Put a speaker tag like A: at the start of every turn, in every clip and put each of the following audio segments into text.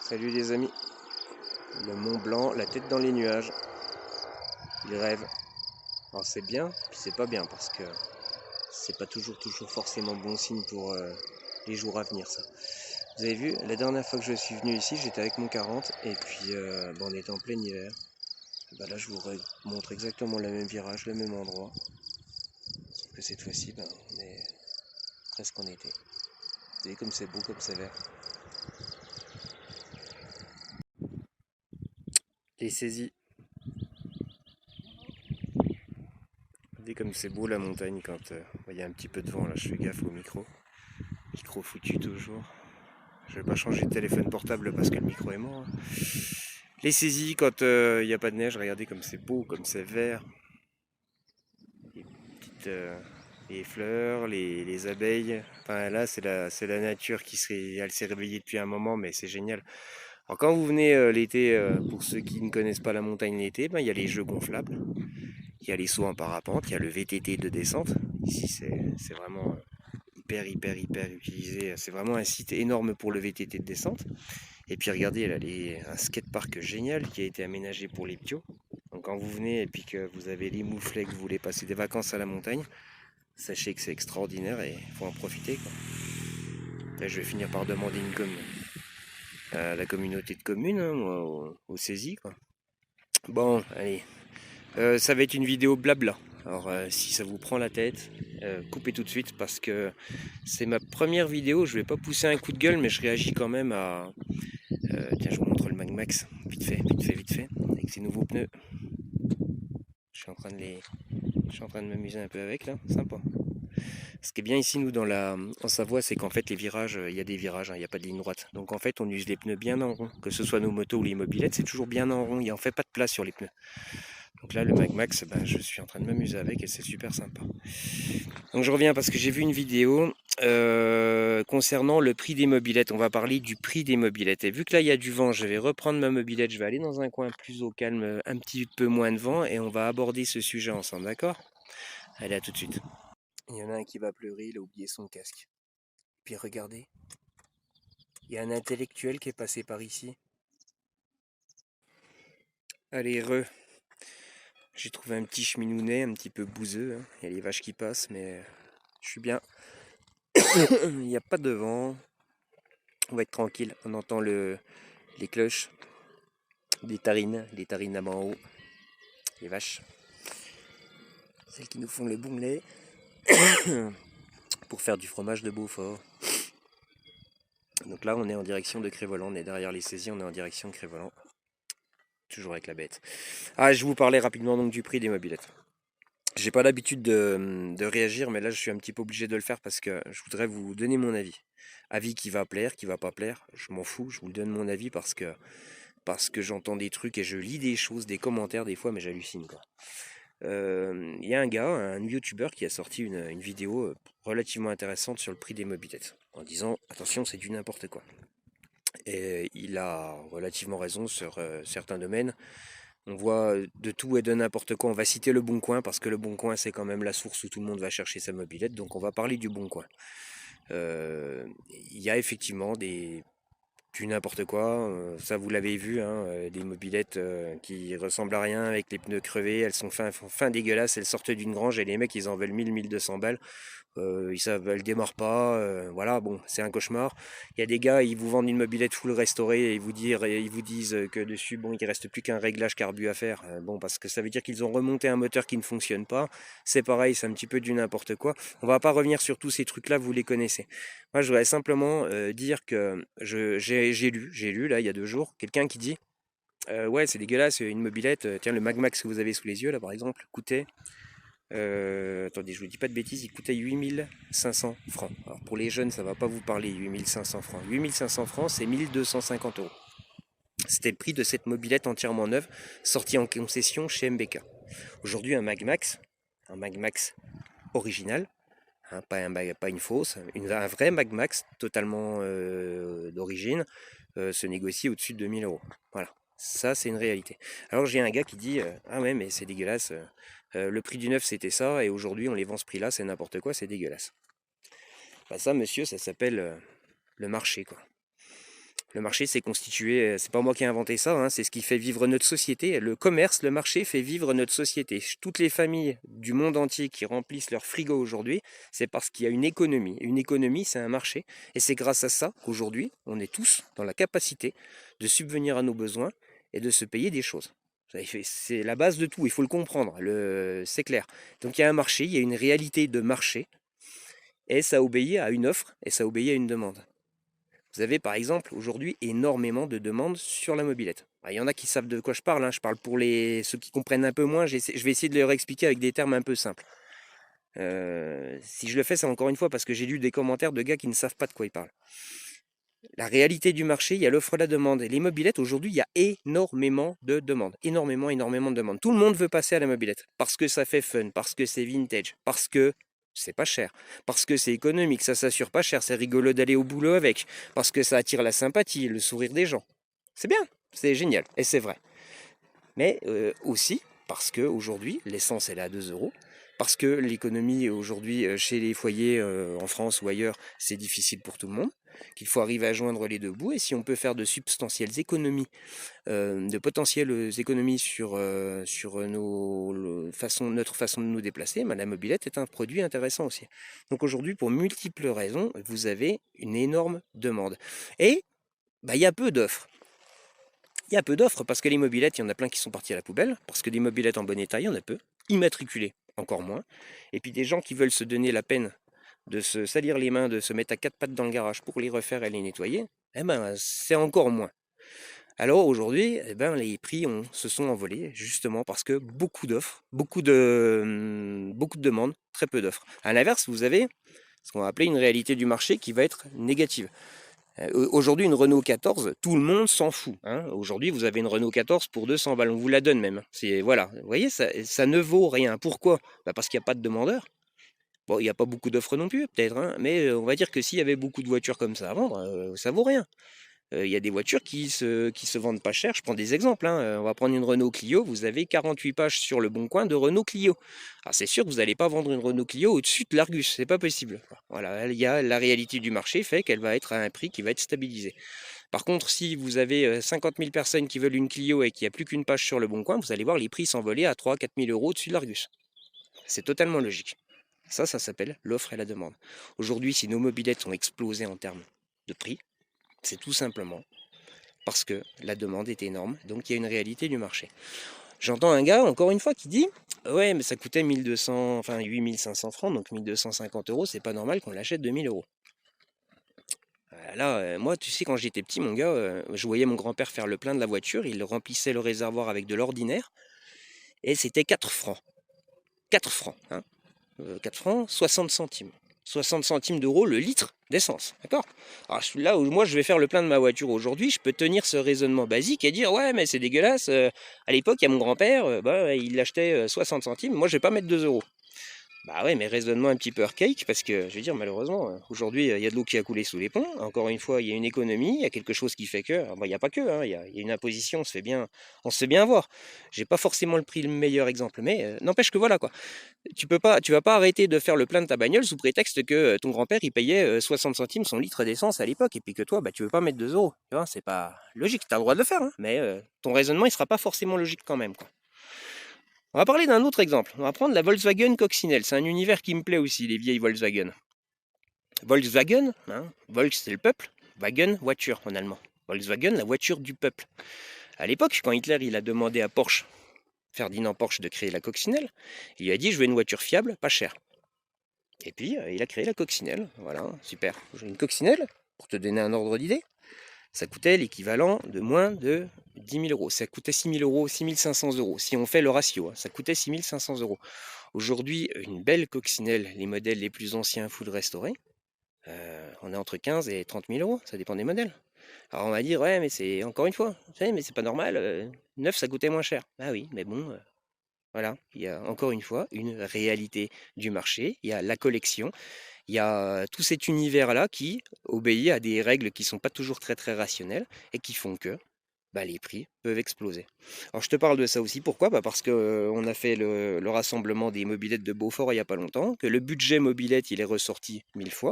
A: Salut les amis, le Mont Blanc, la tête dans les nuages, il rêve. Alors c'est bien, puis c'est pas bien parce que c'est pas toujours forcément bon signe pour les jours à venir ça. Vous avez vu, la dernière fois que je suis venu ici, j'étais avec mon 40 et puis on était en plein hiver. Et là je vous montre exactement le même virage, le même endroit. Sauf que cette fois-ci, on est presque en été. Vous voyez comme c'est beau, comme c'est vert. Les saisies. Regardez comme c'est beau la montagne quand il y a un petit peu de vent là, je fais gaffe au micro. Micro foutu toujours. Je vais pas changer de téléphone portable parce que le micro est mort. Les saisies quand il n'y a pas de neige, regardez comme c'est beau, comme c'est vert. Les petites les fleurs, les abeilles. Enfin là c'est la nature elle s'est réveillée depuis un moment mais c'est génial. Alors quand vous venez l'été, pour ceux qui ne connaissent pas la montagne l'été, il y a les jeux gonflables. Il y a les sauts en parapente, il y a le VTT de descente. Ici, c'est vraiment hyper utilisé. C'est vraiment un site énorme pour le VTT de descente. Et puis regardez, là, un skatepark génial qui a été aménagé pour les ptios. Donc quand vous venez et puis que vous avez les mouflets, que vous voulez passer des vacances à la montagne, sachez que c'est extraordinaire et il faut en profiter, quoi. Là, je vais finir par demander une commune à la communauté de communes, hein, moi, au saisie, quoi. Bon, allez, ça va être une vidéo blabla. Alors si ça vous prend la tête, coupez tout de suite parce que c'est ma première vidéo. Je vais pas pousser un coup de gueule, mais je réagis quand même à. Tiens, je vous montre le Magmax, vite fait, avec ses nouveaux pneus. Je suis en train de m'amuser un peu avec là, sympa. Ce qui est bien ici, nous, en Savoie, c'est qu'en fait, les virages, il y a des virages, hein, il n'y a pas de ligne droite. Donc en fait, on use les pneus bien en rond. Que ce soit nos motos ou les mobylettes, c'est toujours bien en rond. Il n'y en fait pas de place sur les pneus. Donc là, le Magmax, je suis en train de m'amuser avec et c'est super sympa. Donc je reviens parce que j'ai vu une vidéo concernant le prix des mobylettes. On va parler du prix des mobylettes. Et vu que là, il y a du vent, je vais reprendre ma mobylette. Je vais aller dans un coin plus au calme, un petit peu moins de vent et on va aborder ce sujet ensemble, d'accord? Allez, à tout de suite. Il y en a un qui va pleurer, il a oublié son casque. Puis regardez, il y a un intellectuel qui est passé par ici. Allez, j'ai trouvé un petit cheminounet, un petit peu bouseux, hein. Il y a les vaches qui passent, mais je suis bien. Il n'y a pas de vent. On va être tranquille. On entend les cloches, les tarines là-bas en haut. Les vaches. Celles qui nous font le bon lait. Pour faire du fromage de Beaufort. Donc là, on est en direction de Crévoland. On est derrière les saisies, on est en direction de Crévoland. Toujours avec la bête. Ah, je vous parlais rapidement donc du prix des mobylettes. J'ai pas l'habitude de réagir, mais là je suis un petit peu obligé de le faire parce que je voudrais vous donner mon avis. Avis qui va plaire, qui va pas plaire, je m'en fous, je vous le donne mon avis parce que j'entends des trucs et je lis des choses, des commentaires des fois, mais j'hallucine quoi. Il y a un gars, un youtubeur qui a sorti une vidéo relativement intéressante sur le prix des mobylettes, en disant attention c'est du n'importe quoi. Et il a relativement raison sur certains domaines. On voit de tout et de n'importe quoi. On va citer le Bon Coin parce que le Bon Coin c'est quand même la source où tout le monde va chercher sa mobylette. Donc on va parler du Bon Coin. Il y a effectivement du n'importe quoi. Ça vous l'avez vu, hein, des mobylettes qui ressemblent à rien avec les pneus crevés. Elles sont fin dégueulasses. Elles sortent d'une grange et les mecs ils en veulent 1200 balles. Elles démarrent pas, voilà, bon, c'est un cauchemar. Il y a des gars, ils vous vendent une mobylette full restaurée et ils vous disent que dessus, bon, il reste plus qu'un réglage carbu à faire. Bon, parce que ça veut dire qu'ils ont remonté un moteur qui ne fonctionne pas. C'est pareil, c'est un petit peu du n'importe quoi. On va pas revenir sur tous ces trucs-là, vous les connaissez. Moi, je voudrais simplement dire que j'ai lu, là, il y a 2 jours, quelqu'un qui dit ouais, c'est dégueulasse, une mobylette. Tiens, le Magmax que vous avez sous les yeux, là, par exemple, coûtait attendez, je vous dis pas de bêtises, il coûtait 8500 francs. Alors pour les jeunes, ça va pas vous parler, 8500 francs. 8500 francs, c'est 1250 euros. C'était le prix de cette mobylette entièrement neuve, sortie en concession chez MBK. Aujourd'hui, un Magmax original, hein, pas une fausse, un vrai Magmax totalement d'origine, se négocie au-dessus de 2000 euros. Voilà. Ça, c'est une réalité. Alors j'ai un gars qui dit ah ouais, mais c'est dégueulasse. Le prix du neuf, c'était ça, et aujourd'hui, on les vend ce prix-là, c'est n'importe quoi, c'est dégueulasse. Bah ça, monsieur, ça s'appelle le marché, quoi. Le marché s'est constitué, c'est pas moi qui ai inventé ça, hein, c'est ce qui fait vivre notre société. Le commerce, le marché fait vivre notre société. Toutes les familles du monde entier qui remplissent leur frigo aujourd'hui, c'est parce qu'il y a une économie. Une économie, c'est un marché. Et c'est grâce à ça qu'aujourd'hui, on est tous dans la capacité de subvenir à nos besoins et de se payer des choses. C'est la base de tout, il faut le comprendre, c'est clair. Donc il y a un marché, il y a une réalité de marché, et ça obéit à une offre, et ça obéit à une demande. Vous avez par exemple aujourd'hui énormément de demandes sur la mobilette. Il y en a qui savent de quoi je parle, hein. Je parle pour ceux qui comprennent un peu moins, je vais essayer de leur expliquer avec des termes un peu simples. Si je le fais, c'est encore une fois parce que j'ai lu des commentaires de gars qui ne savent pas de quoi ils parlent. La réalité du marché, il y a l'offre et la demande. Et les mobilettes, aujourd'hui, il y a énormément de demandes. Énormément, énormément de demandes. Tout le monde veut passer à la mobilette. Parce que ça fait fun, parce que c'est vintage, parce que c'est pas cher, parce que c'est économique, ça s'assure pas cher, c'est rigolo d'aller au boulot avec, parce que ça attire la sympathie, le sourire des gens. C'est bien, c'est génial, et c'est vrai. Mais aussi parce qu'aujourd'hui, l'essence elle est à 2 euros, parce que l'économie aujourd'hui chez les foyers en France ou ailleurs, c'est difficile pour tout le monde, qu'il faut arriver à joindre les deux bouts, et si on peut faire de substantielles économies, de potentielles économies sur notre façon de nous déplacer, la mobilette est un produit intéressant aussi. Donc aujourd'hui, pour multiples raisons, vous avez une énorme demande. Et il y a peu d'offres. Il y a peu d'offres parce que les mobilettes, il y en a plein qui sont partis à la poubelle, parce que des mobilettes en bon état, il y en a peu, immatriculées encore moins, et puis des gens qui veulent se donner la peine de se salir les mains, de se mettre à quatre pattes dans le garage pour les refaire et les nettoyer, c'est encore moins. Alors aujourd'hui, les prix se sont envolés justement parce que beaucoup d'offres, beaucoup de demandes, très peu d'offres. À l'inverse, vous avez ce qu'on va appeler une réalité du marché qui va être négative. Aujourd'hui, une Renault 14, tout le monde s'en fout, hein. Aujourd'hui, vous avez une Renault 14 pour 200 balles, on vous la donne même. Voilà, vous voyez, ça ne vaut rien. Pourquoi? Parce qu'il n'y a pas de demandeurs. Bon, il n'y a pas beaucoup d'offres non plus, peut-être, hein, mais on va dire que s'il y avait beaucoup de voitures comme ça à vendre, ça vaut rien. Il y a des voitures qui se vendent pas cher. Je prends des exemples, hein. On va prendre une Renault Clio. Vous avez 48 pages sur le bon coin de Renault Clio. Alors c'est sûr que vous n'allez pas vendre une Renault Clio au-dessus de l'Argus. C'est pas possible. Voilà, il y a la réalité du marché fait qu'elle va être à un prix qui va être stabilisé. Par contre, si vous avez 50 000 personnes qui veulent une Clio et qu'il n'y a plus qu'une page sur le bon coin, vous allez voir les prix s'envoler à 3 000 4 000 euros au-dessus de l'Argus. C'est totalement logique. Ça s'appelle l'offre et la demande. Aujourd'hui, si nos mobilettes ont explosé en termes de prix, c'est tout simplement parce que la demande est énorme, donc il y a une réalité du marché. J'entends un gars, encore une fois, qui dit « Ouais, mais ça coûtait 8500 francs, donc 1250 euros, c'est pas normal qu'on l'achète 2000 euros. » Là, moi, tu sais, quand j'étais petit, mon gars, je voyais mon grand-père faire le plein de la voiture, il remplissait le réservoir avec de l'ordinaire, et c'était 4 francs. 4 francs, hein. 4 francs, 60 centimes. 60 centimes d'euros le litre d'essence, d'accord? Alors là où moi je vais faire le plein de ma voiture aujourd'hui, je peux tenir ce raisonnement basique et dire ouais mais c'est dégueulasse, à l'époque il y a mon grand-père, il l'achetait 60 centimes, moi je vais pas mettre 2 euros. Bah ouais, mais raisonnement un petit peu archaïque, parce que, je veux dire, malheureusement, aujourd'hui, il y a de l'eau qui a coulé sous les ponts. Encore une fois, il y a une économie, il y a quelque chose qui fait que, il n'y a pas que, hein, il y a une imposition, on se fait bien avoir. J'ai pas forcément le meilleur exemple, mais n'empêche que voilà, quoi. Tu vas pas arrêter de faire le plein de ta bagnole sous prétexte que ton grand-père, il payait 60 centimes son litre d'essence à l'époque, et puis que toi, tu veux pas mettre 2 euros. Tu vois, c'est pas logique, tu as le droit de le faire, hein, mais ton raisonnement, il sera pas forcément logique quand même, quoi. On va parler d'un autre exemple. On va prendre la Volkswagen Coccinelle. C'est un univers qui me plaît aussi, les vieilles Volkswagen. Volkswagen, hein, Volks c'est le peuple, Wagen, voiture en allemand. Volkswagen, la voiture du peuple. À l'époque, quand Hitler il a demandé à Porsche, Ferdinand Porsche, de créer la Coccinelle, il lui a dit je veux une voiture fiable, pas chère. Et puis il a créé la Coccinelle. Voilà, super. J'ai une Coccinelle, pour te donner un ordre d'idée. Ça coûtait l'équivalent de moins de 10 000 euros. Ça coûtait 6 000 euros, 6 500 euros. Si on fait le ratio, ça coûtait 6 500 euros. Aujourd'hui, une belle coccinelle, les modèles les plus anciens full restaurés, on est entre 15 et 30 000 euros. Ça dépend des modèles. Alors on va dire, ouais, mais c'est encore une fois, vous savez, mais c'est pas normal. Neuf, ça coûtait moins cher. Ah oui, mais bon, voilà. Il y a encore une fois une réalité du marché. Il y a la collection. Il y a tout cet univers-là qui obéit à des règles qui ne sont pas toujours très très rationnelles et qui font que les prix peuvent exploser. Alors je te parle de ça aussi, pourquoi? Parce qu'on a fait le rassemblement des mobilettes de Beaufort il n'y a pas longtemps, que le budget mobilette il est ressorti 1000 fois,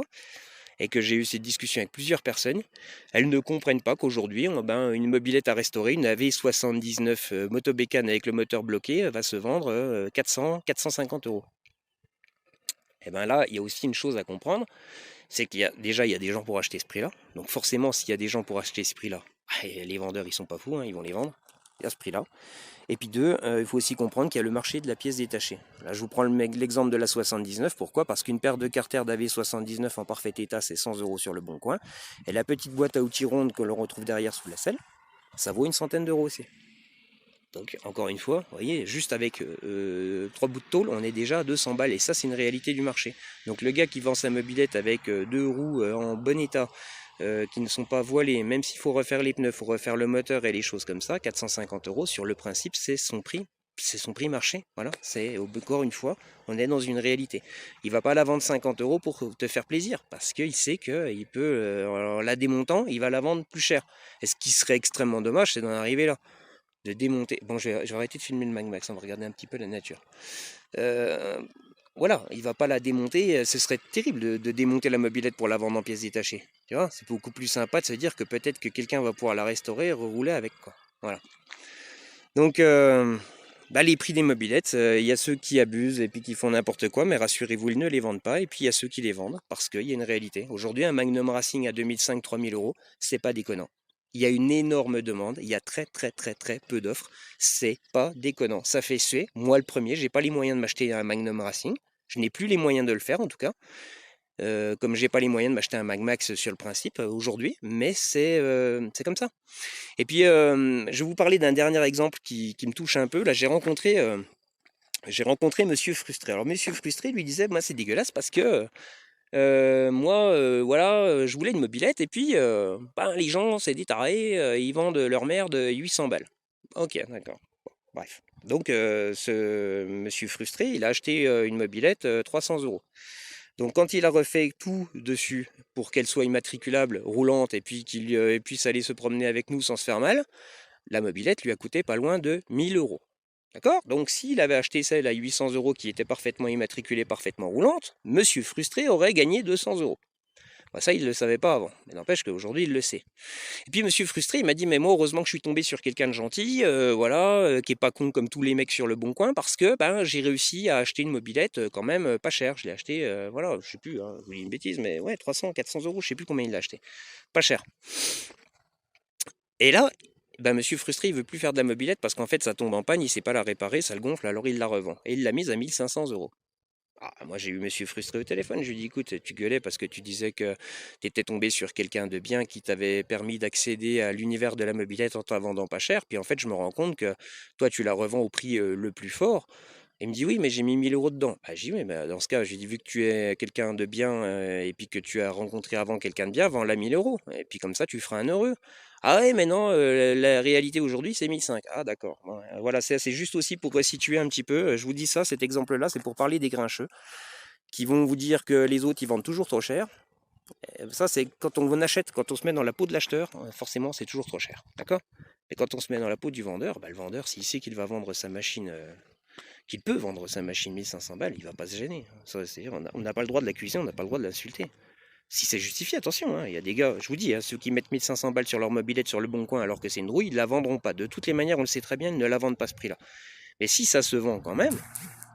A: et que j'ai eu cette discussion avec plusieurs personnes, elles ne comprennent pas qu'aujourd'hui, une mobilette à restaurer, une AV79 motobécane avec le moteur bloqué, va se vendre 400-450 euros. Et bien là, il y a aussi une chose à comprendre, c'est qu'il y a déjà il y a des gens pour acheter ce prix-là. Donc forcément, s'il y a des gens pour acheter ce prix-là, les vendeurs ils sont pas fous, hein, ils vont les vendre à ce prix-là. Et puis deux, il faut aussi comprendre qu'il y a le marché de la pièce détachée. Là, je vous prends l'exemple de la 79. Pourquoi? Parce qu'une paire de carters d'AV79 en parfait état, c'est 100 euros sur le bon coin. Et la petite boîte à outils ronde que l'on retrouve derrière sous la selle, ça vaut une centaine d'euros aussi. Donc encore une fois, vous voyez, juste avec 3 bouts de tôle, on est déjà à 200 balles. Et ça, c'est une réalité du marché. Donc le gars qui vend sa mobilette avec 2 roues en bon état, qui ne sont pas voilées, même s'il faut refaire les pneus, il faut refaire le moteur et les choses comme ça, 450 euros, sur le principe, c'est son prix. C'est son prix marché, voilà, c'est encore une fois, on est dans une réalité. Il va pas la vendre 50 euros pour te faire plaisir, parce qu'il sait qu'il peut, en la démontant, il va la vendre plus cher. Et ce qui serait extrêmement dommage, c'est d'en arriver là, de démonter. Bon, je vais arrêter de filmer le Magmax, on va regarder un petit peu la nature. Voilà, il va pas la démonter, ce serait terrible de démonter la mobilette pour la vendre en pièces détachées. Tu vois, c'est beaucoup plus sympa de se dire que peut-être que quelqu'un va pouvoir la restaurer et rerouler avec, quoi. Voilà. Donc, les prix des mobilettes, il y a ceux qui abusent et puis qui font n'importe quoi, mais rassurez-vous, ils ne les vendent pas. Et puis il y a ceux qui les vendent parce qu'il y a une réalité. Aujourd'hui, un Magnum Racing à 2005-3000 euros, c'est pas déconnant. Il y a une énorme demande, il y a très peu d'offres, c'est pas déconnant. Ça fait suer, moi le premier, j'ai pas les moyens de m'acheter un Magnum Racing, je n'ai plus les moyens de le faire en tout cas. Comme j'ai pas les moyens de m'acheter un Magmax sur le principe aujourd'hui, mais c'est comme ça. Et puis je vais vous parler d'un dernier exemple qui me touche un peu. Là, j'ai rencontré Monsieur Frustré. Alors Monsieur Frustré lui disait, moi c'est dégueulasse parce que voilà, je voulais une mobilette et puis les gens, c'est des tarés, ils vendent leur merde 800 balles. Ok, d'accord. Bon, bref. Donc ce Monsieur Frustré, il a acheté une mobilette 300 euros. Donc quand il a refait tout dessus pour qu'elle soit immatriculable, roulante, et puis qu'il puisse aller se promener avec nous sans se faire mal, la mobilette lui a coûté pas loin de 1000 euros. D'accord? Donc s'il avait acheté celle à 800 euros qui était parfaitement immatriculée, parfaitement roulante, Monsieur Frustré aurait gagné 200 euros. Ça, il ne le savait pas avant, mais n'empêche qu'aujourd'hui, il le sait. Et puis Monsieur Frustré, il m'a dit, mais moi, heureusement que je suis tombé sur quelqu'un de gentil, qui est pas con comme tous les mecs sur le bon coin, parce que j'ai réussi à acheter une mobilette quand même pas chère. Je l'ai acheté, je sais plus, je vous dis une bêtise, mais ouais, 300, 400 euros, je sais plus combien il l'a acheté. Pas cher. Et là, Monsieur Frustré, il veut plus faire de la mobilette parce qu'en fait, ça tombe en panne, il sait pas la réparer, ça le gonfle, alors il la revend. Et il l'a mise à 1500 euros. Moi j'ai eu Monsieur Frustré au téléphone, je lui ai dit écoute, tu gueulais parce que tu disais que tu étais tombé sur quelqu'un de bien qui t'avait permis d'accéder à l'univers de la mobilette en t'en vendant pas cher, puis en fait je me rends compte que toi tu la revends au prix le plus fort. Il me dit oui mais j'ai mis 1000 euros dedans. J'ai dit oui mais dans ce cas j'ai dit vu que tu es quelqu'un de bien et puis que tu as rencontré avant quelqu'un de bien, vends-la 1000 euros et puis comme ça tu feras un heureux. Ah ouais mais non, la réalité aujourd'hui c'est 1005. Ah d'accord. Bon, voilà c'est juste aussi pour resituer un petit peu. Je vous dis ça, cet exemple-là c'est pour parler des grincheux qui vont vous dire que les autres ils vendent toujours trop cher. Ça c'est quand on achète, quand on se met dans la peau de l'acheteur, forcément c'est toujours trop cher. D'accord? Et quand on se met dans la peau du vendeur, le vendeur s'il sait qu'il va vendre sa machine qu'il peut vendre sa machine 1500 balles, il va pas se gêner. On n'a pas le droit de l'accuser, on n'a pas le droit de l'insulter. Si c'est justifié, attention, hein, il y a des gars, je vous dis, ceux qui mettent 1500 balles sur leur mobilette sur le bon coin alors que c'est une rouille, ils ne la vendront pas. De toutes les manières, on le sait très bien, ils ne la vendent pas ce prix-là. Mais si ça se vend quand même,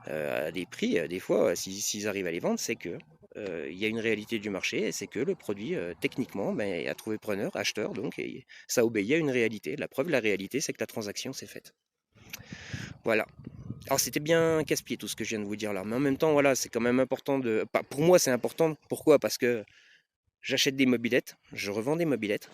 A: à des prix, des fois, s'ils arrivent à les vendre, c'est que il y a une réalité du marché, et c'est que le produit, techniquement, a trouvé preneur, acheteur, donc et ça obéit à une réalité. La preuve, la réalité, c'est que la transaction s'est faite. Voilà. Alors c'était bien casse-pied tout ce que je viens de vous dire là, mais en même temps voilà c'est quand même important de... Pour moi c'est important, pourquoi? Parce que j'achète des mobilettes, je revends des mobilettes,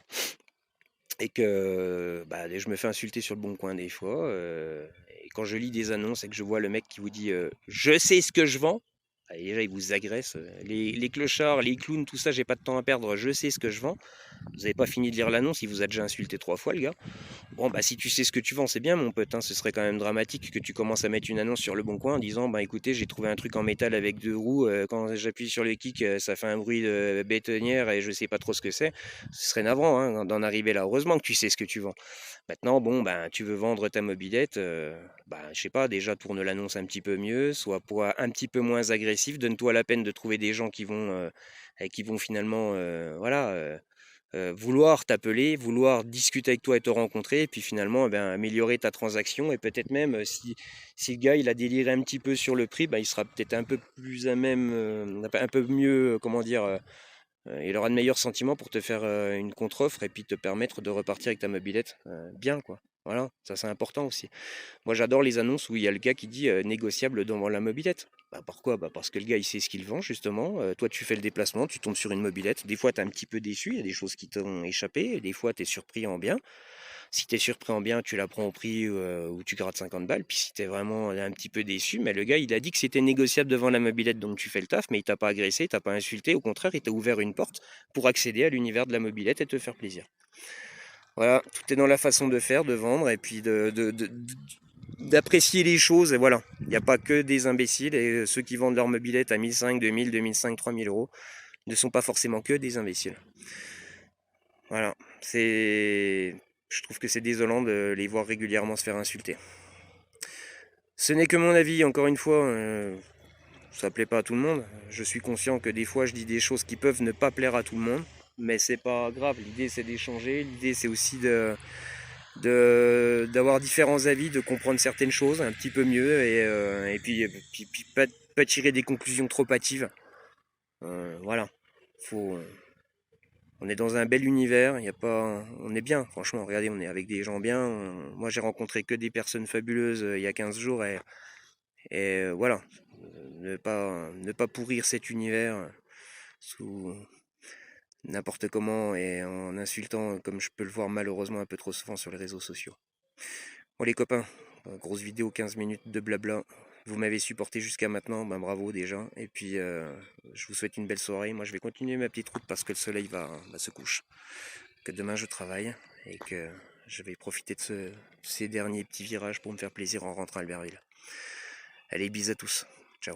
A: et que je me fais insulter sur le bon coin des fois, et quand je lis des annonces et que je vois le mec qui vous dit je sais ce que je vends, déjà il vous agresse, les clochards, les clowns, tout ça j'ai pas de temps à perdre, je sais ce que je vends. Vous n'avez pas fini de lire l'annonce, il vous a déjà insulté 3 fois le gars. Bon si tu sais ce que tu vends c'est bien mon pote, hein, ce serait quand même dramatique que tu commences à mettre une annonce sur le bon coin en disant écoutez j'ai trouvé un truc en métal avec 2 roues, quand j'appuie sur le kick ça fait un bruit de bétonnière et je sais pas trop ce que c'est. Ce serait navrant hein, d'en arriver là, heureusement que tu sais ce que tu vends. Maintenant tu veux vendre ta mobilette, je sais pas, déjà tourne l'annonce un petit peu mieux, soit un petit peu moins agressif agressif, donne-toi la peine de trouver des gens qui vont finalement voilà, vouloir t'appeler, vouloir discuter avec toi et te rencontrer, et puis finalement améliorer ta transaction, et peut-être même si le gars il a déliré un petit peu sur le prix, il sera peut-être un peu plus à même, un peu mieux, comment dire, il aura de meilleurs sentiments pour te faire une contre-offre et puis te permettre de repartir avec ta mobilette bien, quoi. Voilà, ça c'est important aussi. Moi j'adore les annonces où il y a le gars qui dit négociable devant la mobilette. Pourquoi? Parce que le gars il sait ce qu'il vend justement. Toi tu fais le déplacement, tu tombes sur une mobilette. Des fois tu es un petit peu déçu, il y a des choses qui t'ont échappé. Et des fois tu es surpris en bien. Si tu es surpris en bien, tu la prends au prix où tu grattes 50 balles. Puis si tu es vraiment un petit peu déçu, mais le gars il a dit que c'était négociable devant la mobilette, donc tu fais le taf, mais il t'a pas agressé, il t'a pas insulté. Au contraire, il t'a ouvert une porte pour accéder à l'univers de la mobilette et te faire plaisir. Voilà, tout est dans la façon de faire, de vendre et puis d'apprécier les choses. Et voilà, il n'y a pas que des imbéciles, et ceux qui vendent leur mobilette à 1500, 2000, 2500, 3000 euros ne sont pas forcément que des imbéciles. Voilà, je trouve que c'est désolant de les voir régulièrement se faire insulter. Ce n'est que mon avis, encore une fois, ça plaît pas à tout le monde. Je suis conscient que des fois je dis des choses qui peuvent ne pas plaire à tout le monde, mais c'est pas grave. L'idée c'est d'échanger, l'idée c'est aussi d'avoir différents avis, de comprendre certaines choses un petit peu mieux, et puis pas tirer des conclusions trop hâtives. Voilà, faut, on est dans un bel univers, y a pas, on est bien, franchement, regardez, on est avec des gens bien. Moi j'ai rencontré que des personnes fabuleuses il y a 15 jours, et voilà, ne pas pourrir cet univers sous n'importe comment et en insultant comme je peux le voir malheureusement un peu trop souvent sur les réseaux sociaux. Bon les copains, grosse vidéo 15 minutes de blabla. Vous m'avez supporté jusqu'à maintenant, bravo déjà. Et puis je vous souhaite une belle soirée. Moi je vais continuer ma petite route parce que le soleil va se coucher. Que demain je travaille et que je vais profiter de ces derniers petits virages pour me faire plaisir en rentrant à Albertville. Allez, bis à tous. Ciao.